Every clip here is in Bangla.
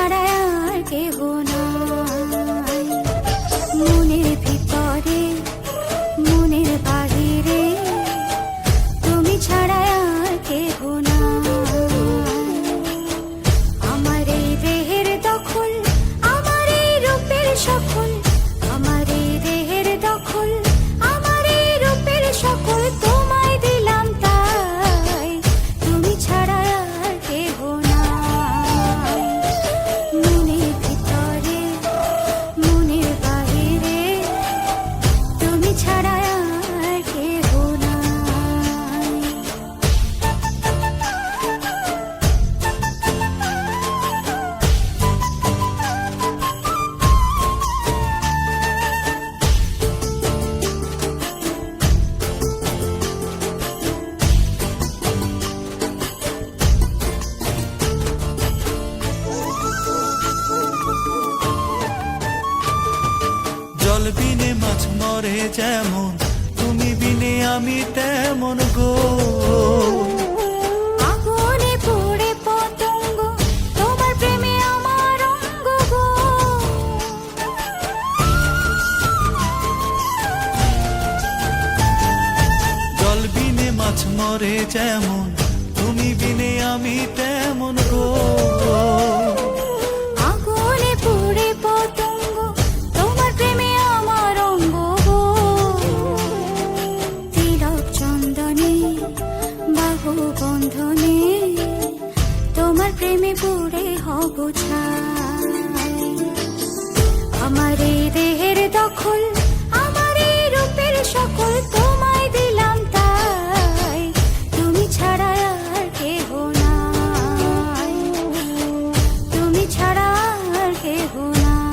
ছাড়া আর কেহ নাই। মনের ভিতরে মনের বাহিরে তুমি ছাড়া আর কেহ নাই। আমার এই দেহের দখল, আমার এই রূপের সকল, আমার এই দেহের দখল, আমার এই রূপের সকল তোমায় দিলাম তাই, তুমি ছাড়া আর কেহ নাই। মনের ভিতরে মনের বাহিরে তুমি ছাড়া আর কেহ নাই। জল বিনে মাছ মরে যেমন, তুমি বিনে আমি তেমন গো। আগুনে পুড়ে পতঙ্গ, তোমার প্রেমে আমার অঙ্গ গো। জল বিনে মাছ মরে যেমন, তুমি বিনে আমি তেমন গো। আগুনে পুড়ে পতঙ্গ, তোমার প্রেমে আমার অঙ্গ গো। তিলক চন্দনে বাহু বন্ধনে তোমার প্রেমে পুড়ে হব ছাই। আমার এই দেহের দখল, আমার এই রূপের সকল তোমায় দিলাম তাই, তুমি ছাড়া আর কেহ নাই, তুমি ছাড়া আর কেহ নাই।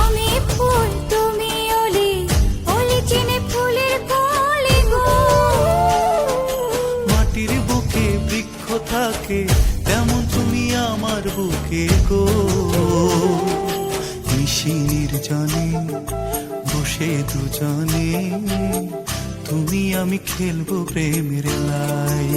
আমি ফুল তুমি অলি, অলি চিনে ফুলের কলি গো। মাটির বুকে বৃক্ষ থাকে, তেমন তুমি আমার বুকে গো। নিশির জানে বসে দুজনে, তুমি আমি খেলবো প্রেমের লাই।